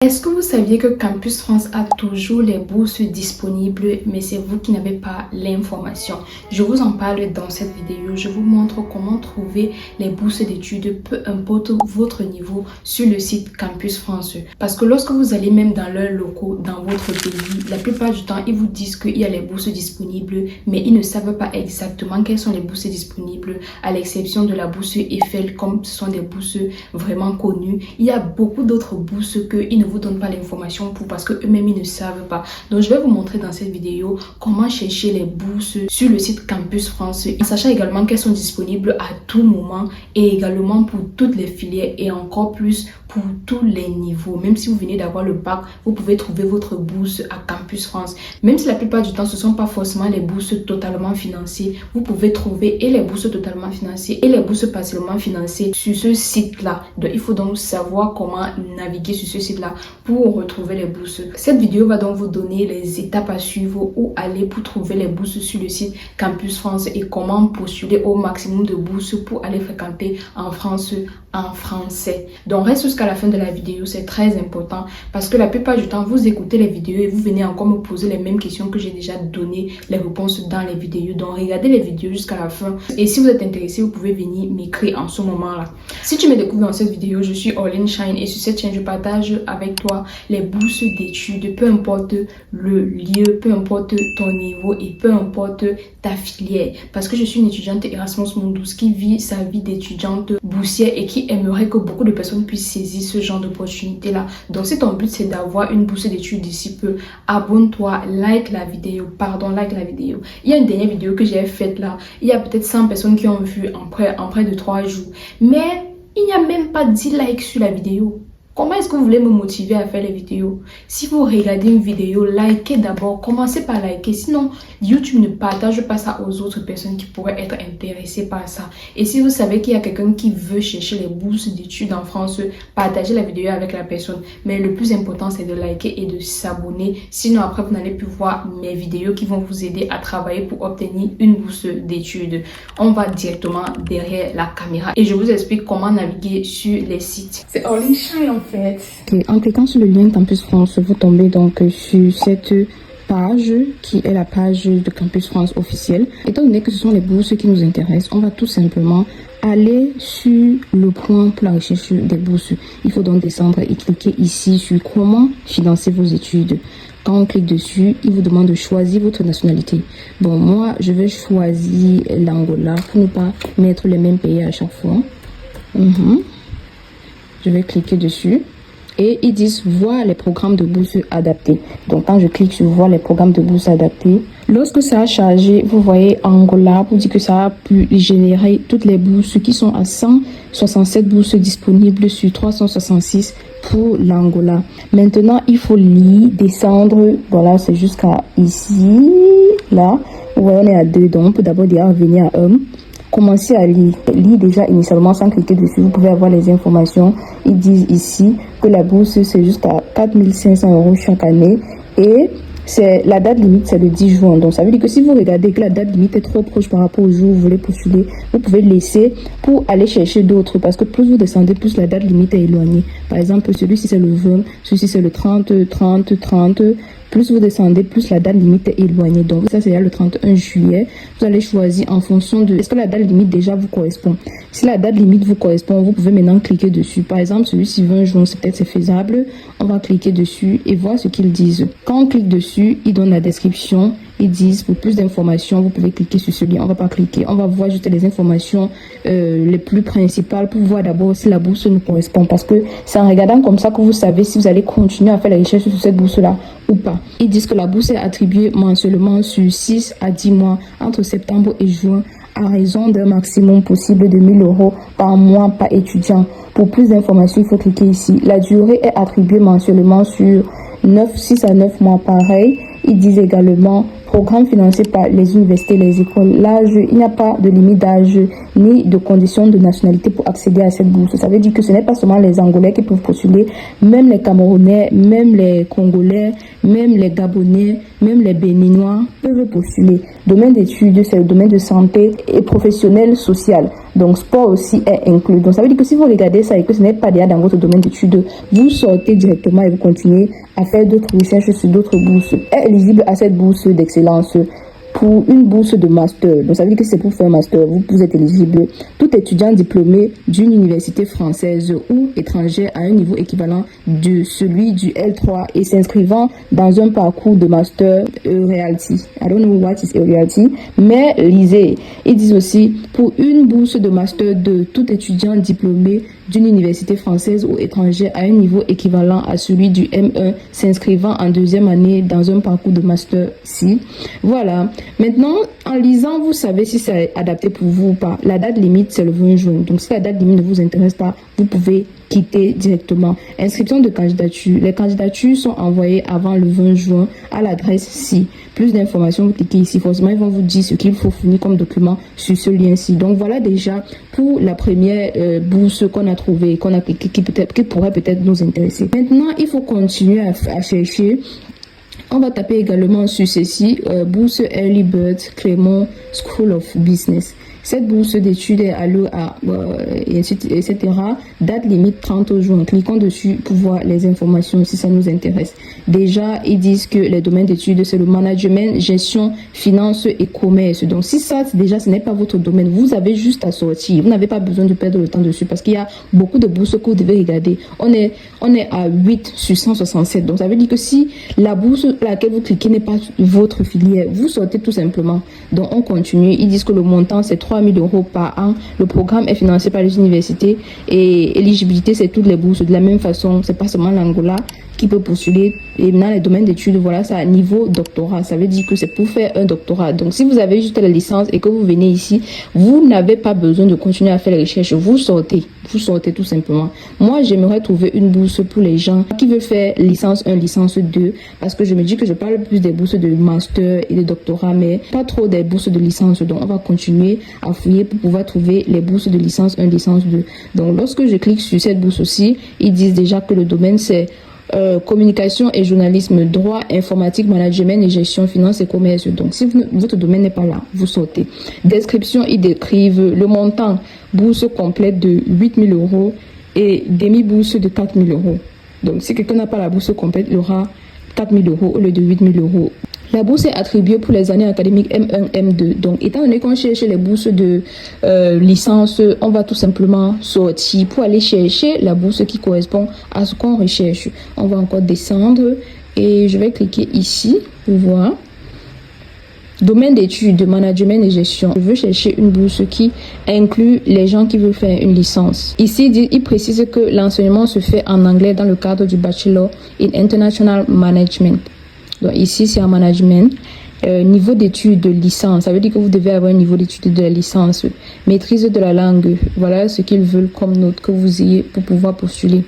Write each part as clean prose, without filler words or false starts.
Est-ce que vous saviez que Campus France a toujours les bourses disponibles, mais c'est vous qui n'avez pas l'information? Je vous en parle dans cette vidéo. Je vous montre comment trouver les bourses d'études, peu importe votre niveau, sur le site Campus France. Parce que lorsque vous allez même dans leurs locaux, dans votre pays, la plupart du temps, ils vous disent qu'il y a les bourses disponibles, mais ils ne savent pas exactement quelles sont les bourses disponibles, à l'exception de la bourse Eiffel, comme ce sont des bourses vraiment connues. Il y a beaucoup d'autres bourses qu'ils ne vous donnent pas l'information pour parce que eux-mêmes ils ne savent pas. Donc je vais vous montrer dans cette vidéo comment chercher les bourses sur le site Campus France, sachant également qu'elles sont disponibles à tout moment et également pour toutes les filières et encore plus pour tous les niveaux. Même si vous venez d'avoir le bac, vous pouvez trouver votre bourse à Campus France. Même si la plupart du temps ce ne sont pas forcément les bourses totalement financées, vous pouvez trouver et les bourses totalement financées et les bourses partiellement financées sur ce site-là. Donc il faut donc savoir comment naviguer sur ce site-là pour retrouver les bourses. Cette vidéo va donc vous donner les étapes à suivre où aller pour trouver les bourses sur le site Campus France et comment postuler au maximum de bourses pour aller fréquenter en France en français. Donc reste jusqu'à la fin de la vidéo, c'est très important parce que la plupart du temps vous écoutez les vidéos et vous venez encore me poser les mêmes questions que j'ai déjà donné les réponses dans les vidéos. Donc regardez les vidéos jusqu'à la fin et si vous êtes intéressé, vous pouvez venir m'écrire en ce moment-là. Si tu me découvres dans cette vidéo, je suis Orline Shine et sur cette chaîne je partage avec toi les bourses d'études, peu importe le lieu, peu importe ton niveau et peu importe ta filière. Parce que je suis une étudiante Erasmus Mundus qui vit sa vie d'étudiante boursière et qui aimerait que beaucoup de personnes puissent saisir ce genre d'opportunité-là. Donc si ton but c'est d'avoir une bourse d'études d'ici peu, abonne-toi, like la vidéo. Il y a une dernière vidéo que j'ai faite là, il y a peut-être 100 personnes qui ont vu en près de 3 jours. Mais il n'y a même pas 10 likes sur la vidéo. Comment est-ce que vous voulez me motiver à faire les vidéos? Si vous regardez une vidéo, likez d'abord. Commencez par liker. Sinon, YouTube ne partage pas ça aux autres personnes qui pourraient être intéressées par ça. Et si vous savez qu'il y a quelqu'un qui veut chercher les bourses d'études en France, partagez la vidéo avec la personne. Mais le plus important, c'est de liker et de s'abonner. Sinon, après, vous n'allez plus voir mes vidéos qui vont vous aider à travailler pour obtenir une bourse d'études. On va directement derrière la caméra et je vous explique comment naviguer sur les sites. C'est Orline Shine en fait. En cliquant sur le lien Campus France, vous tombez donc sur cette page qui est la page de Campus France officielle. Étant donné que ce sont les bourses qui nous intéressent, on va tout simplement aller sur le point pour la recherche des bourses. Il faut donc descendre et cliquer ici sur comment financer vos études. Quand on clique dessus, il vous demande de choisir votre nationalité. Bon, moi, je vais choisir l'Angola pour ne pas mettre les mêmes pays à chaque fois. Je vais cliquer dessus et ils disent voir les programmes de bourse adaptés. Donc quand je clique sur voir les programmes de bourse adaptés, lorsque ça a chargé, vous voyez Angola vous dit que ça a pu générer toutes les bourses qui sont à 167 bourses disponibles sur 366 pour l'Angola. Maintenant il faut lire, descendre, voilà, c'est jusqu'à ici, là, vous voyez on est à 2, donc on peut d'abord déjà revenir à 1. Commencez à lire. Lire déjà initialement sans cliquer dessus. Vous pouvez avoir les informations. Ils disent ici que la bourse c'est jusqu'à 4 500 € chaque année. Et c'est la date limite, c'est le 10 juin. Donc ça veut dire que si vous regardez que la date limite est trop proche par rapport au jour où vous voulez postuler, vous pouvez laisser pour aller chercher d'autres. Parce que plus vous descendez, plus la date limite est éloignée. Par exemple, celui-ci c'est le 20, celui-ci c'est le 30. Plus vous descendez, plus la date limite est éloignée. Donc ça, c'est le 31 juillet. Vous allez choisir en fonction de... Est-ce que la date limite déjà vous correspond? Si la date limite vous correspond, vous pouvez maintenant cliquer dessus. Par exemple, celui-ci 20 juin, peut-être c'est faisable. On va cliquer dessus et voir ce qu'ils disent. Quand on clique dessus, ils donnent la description. Ils disent pour plus d'informations, vous pouvez cliquer sur ce lien. On va pas cliquer. On va voir juste les informations les plus principales pour voir d'abord si la bourse nous correspond. Parce que c'est en regardant comme ça que vous savez si vous allez continuer à faire les recherches sur cette bourse-là ou pas. Ils disent que la bourse est attribuée mensuellement sur 6 à 10 mois entre septembre et juin à raison d'un maximum possible de 1 000 € par mois par étudiant. Pour plus d'informations, il faut cliquer ici. La durée est attribuée mensuellement sur 6 à 9 mois pareil. Ils disent également programme financé par les universités, les écoles. L'âge, il n'y a pas de limite d'âge ni de conditions de nationalité pour accéder à cette bourse. Ça veut dire que ce n'est pas seulement les Angolais qui peuvent postuler, même les Camerounais, même les Congolais, même les Gabonais, même les Béninois peuvent postuler. Domaine d'études, c'est le domaine de santé et professionnel social. Donc, sport aussi est inclus. Donc, ça veut dire que si vous regardez ça et que ce n'est pas déjà dans votre domaine d'études, vous sortez directement et vous continuez à faire d'autres recherches sur d'autres bourses. Est éligible à cette bourse d'excellence pour une bourse de master. Donc, ça veut dire que c'est pour faire un master, vous êtes éligible. Tout étudiant diplômé d'une université française ou étrangère à un niveau équivalent de celui du L3 et s'inscrivant dans un parcours de master Realty. I don't know what is Realty, mais lisez. Ils disent aussi pour une bourse de master de tout étudiant diplômé d'une université française ou étrangère à un niveau équivalent à celui du M1 s'inscrivant en deuxième année dans un parcours de master C. Voilà. Maintenant, en lisant, vous savez si c'est adapté pour vous ou pas. La date limite, c'est le 20 juin. Donc, si la date limite ne vous intéresse pas, vous pouvez quitter directement. Inscription de candidature. Les candidatures sont envoyées avant le 20 juin à l'adresse ci. Plus d'informations, vous cliquez ici. Forcément, ils vont vous dire ce qu'il faut fournir comme document sur ce lien-ci. Donc, voilà déjà pour la première bourse qu'on a trouvée, qu'on a cliqué, qui pourrait peut-être nous intéresser. Maintenant, il faut continuer à chercher. On va taper également sur ceci, bourse Early Bird Clermont School of Business. Cette bourse d'études est allouée à, etc. Date limite 30 juin. Cliquons dessus pour voir les informations si ça nous intéresse. Déjà, ils disent que les domaines d'études, c'est le management, gestion, finance et commerce. Donc, si ça, déjà, ce n'est pas votre domaine, vous avez juste à sortir. Vous n'avez pas besoin de perdre le temps dessus parce qu'il y a beaucoup de bourses que vous devez regarder. On est à 8 sur 167. Donc, ça veut dire que si la bourse à laquelle vous cliquez n'est pas votre filière, vous sortez tout simplement. Donc, on continue. Ils disent que le montant, c'est 3 000 € par an. Le programme est financé par les universités et éligibilité, c'est toutes les bourses de la même façon. C'est pas seulement l'Angola qui peut postuler. Et maintenant, les domaines d'études, voilà, c'est à niveau doctorat. Ça veut dire que c'est pour faire un doctorat. Donc, si vous avez juste la licence et que vous venez ici, vous n'avez pas besoin de continuer à faire les recherches. Vous sortez tout simplement. Moi, j'aimerais trouver une bourse pour les gens qui veulent faire licence 1, licence 2, parce que je me dis que je parle plus des bourses de master et de doctorat, mais pas trop des bourses de licence. Donc, on va continuer à fouiller pour pouvoir trouver les bourses de licence 1, licence 2. Donc, lorsque je clique sur cette bourse aussi, ils disent déjà que le domaine, c'est communication et journalisme, droit, informatique, management et gestion, finance et commerce. Donc, si votre domaine n'est pas là, vous sautez. Description, ils décrivent le montant bourse complète de 8 000 € et demi-bourse de 4 000 €. Donc, si quelqu'un n'a pas la bourse complète, il aura 4 000 € au lieu de 8 000 €. La bourse est attribuée pour les années académiques M1, M2. Donc, étant donné qu'on cherche les bourses de licence, on va tout simplement sortir pour aller chercher la bourse qui correspond à ce qu'on recherche. On va encore descendre et je vais cliquer ici pour voir. Domaine d'études, de management et gestion. Je veux chercher une bourse qui inclut les gens qui veulent faire une licence. Ici, il précise que l'enseignement se fait en anglais dans le cadre du Bachelor in International Management. Donc ici, c'est en management. Niveau d'études de licence, ça veut dire que vous devez avoir un niveau d'études de la licence. Maîtrise de la langue, voilà ce qu'ils veulent comme note que vous ayez pour pouvoir postuler.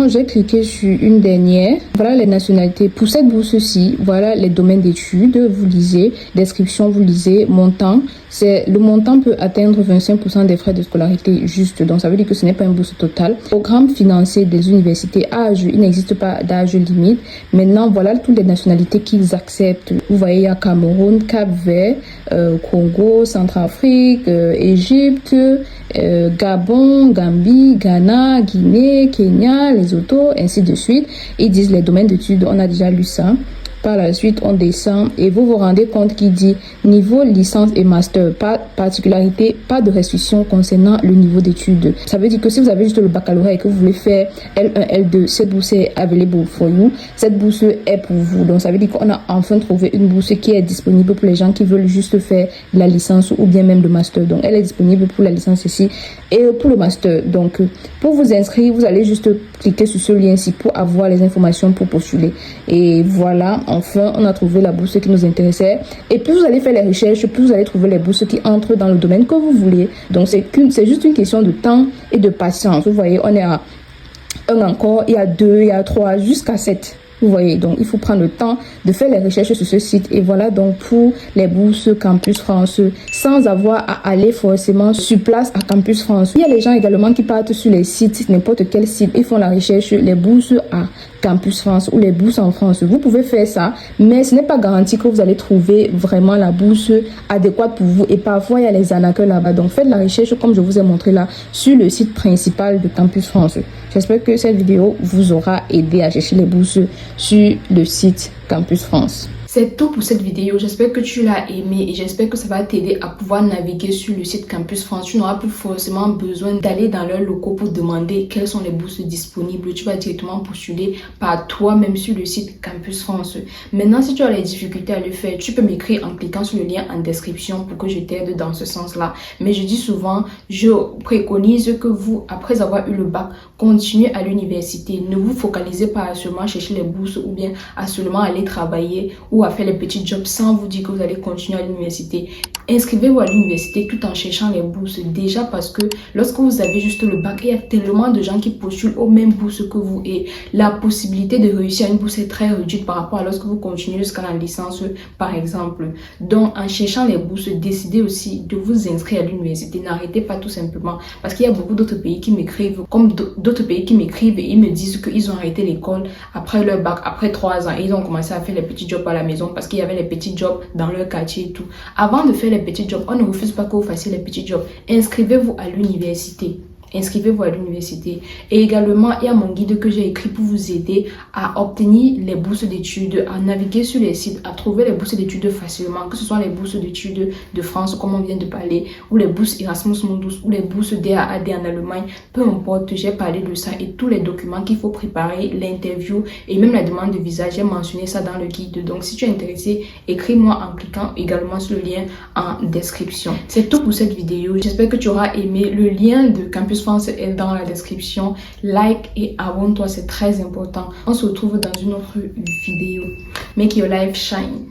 J'ai cliqué sur une dernière. Voilà les nationalités. Pour cette bourse-ci, voilà les domaines d'études. Vous lisez. Description, vous lisez. Montant. Le montant peut atteindre 25% des frais de scolarité juste. Donc, ça veut dire que ce n'est pas une bourse totale. Programme financier des universités. Âge, il n'existe pas d'âge limite. Maintenant, voilà toutes les nationalités qu'ils acceptent. Vous voyez, il y a Cameroun, Cap-Vert, Congo, Centrafrique, Égypte, Gabon, Gambie, Ghana, Guinée, Kenya, Lesotho, ainsi de suite. Ils disent les domaines d'études, on a déjà lu ça. Par la suite, on descend et vous vous rendez compte qu'il dit niveau licence et master, pas particularité, pas de restriction concernant le niveau d'études. Ça veut dire que si vous avez juste le baccalauréat et que vous voulez faire L1, L2, cette bourse est available for you. Cette bourse est pour vous. Donc, ça veut dire qu'on a enfin trouvé une bourse qui est disponible pour les gens qui veulent juste faire la licence ou bien même le master. Donc, elle est disponible pour la licence ici et pour le master. Donc, pour vous inscrire, vous allez juste cliquer sur ce lien-ci pour avoir les informations pour postuler. Et voilà. Enfin, on a trouvé la bourse qui nous intéressait. Et plus vous allez faire les recherches, plus vous allez trouver les bourses qui entrent dans le domaine que vous voulez. Donc, c'est juste une question de temps et de patience. Vous voyez, on est à un encore, il y a 2, il y a 3, jusqu'à 7. Vous voyez, donc il faut prendre le temps de faire les recherches sur ce site. Et voilà donc pour les bourses Campus France, sans avoir à aller forcément sur place à Campus France. Il y a les gens également qui partent sur les sites, n'importe quel site, ils font la recherche, les bourses à Campus France ou les bourses en France. Vous pouvez faire ça, mais ce n'est pas garanti que vous allez trouver vraiment la bourse adéquate pour vous. Et parfois, il y a les arnaqueurs là-bas. Donc, faites la recherche, comme je vous ai montré là, sur le site principal de Campus France. J'espère que cette vidéo vous aura aidé à chercher les bourses sur le site Campus France. C'est tout pour cette vidéo. J'espère que tu l'as aimé et j'espère que ça va t'aider à pouvoir naviguer sur le site Campus France. Tu n'auras plus forcément besoin d'aller dans leurs locaux pour demander quelles sont les bourses disponibles. Tu vas directement postuler par toi-même sur le site Campus France. Maintenant, si tu as les difficultés à le faire, tu peux m'écrire en cliquant sur le lien en description pour que je t'aide dans ce sens-là. Mais je dis souvent, je préconise que vous, après avoir eu le bac, continuez à l'université. Ne vous focalisez pas à seulement chercher les bourses ou bien à seulement aller travailler ou à faire les petits jobs sans vous dire que vous allez continuer à l'université. Inscrivez-vous à l'université tout en cherchant les bourses. Déjà parce que lorsque vous avez juste le bac, il y a tellement de gens qui postulent aux mêmes bourses que vous et la possibilité de réussir à une bourse est très réduite par rapport à lorsque vous continuez jusqu'à la licence par exemple. Donc en cherchant les bourses, décidez aussi de vous inscrire à l'université. N'arrêtez pas tout simplement parce qu'il y a beaucoup d'autres pays qui m'écrivent, comme d'autres pays qui m'écrivent et ils me disent qu'ils ont arrêté l'école après leur bac, après 3 ans et ils ont commencé à faire les petits jobs à la maison parce qu'il y avait les petits jobs dans leur quartier et tout. Avant de faire les petits jobs, on ne refuse pas que vous fassiez les petits jobs. Inscrivez-vous à l'université. Inscrivez-vous à l'université. Et également, il y a mon guide que j'ai écrit pour vous aider à obtenir les bourses d'études, à naviguer sur les sites, à trouver les bourses d'études facilement, que ce soit les bourses d'études de France, comme on vient de parler, ou les bourses Erasmus Mundus, ou les bourses DAAD en Allemagne. Peu importe, j'ai parlé de ça et tous les documents qu'il faut préparer, l'interview et même la demande de visa, j'ai mentionné ça dans le guide. Donc, si tu es intéressé, écris-moi en cliquant également sur le lien en description. C'est tout pour cette vidéo. J'espère que tu auras aimé. Le lien de Campus France est dans la description. Like et abonne-toi, c'est très important. On se retrouve dans une autre vidéo. Make your life shine.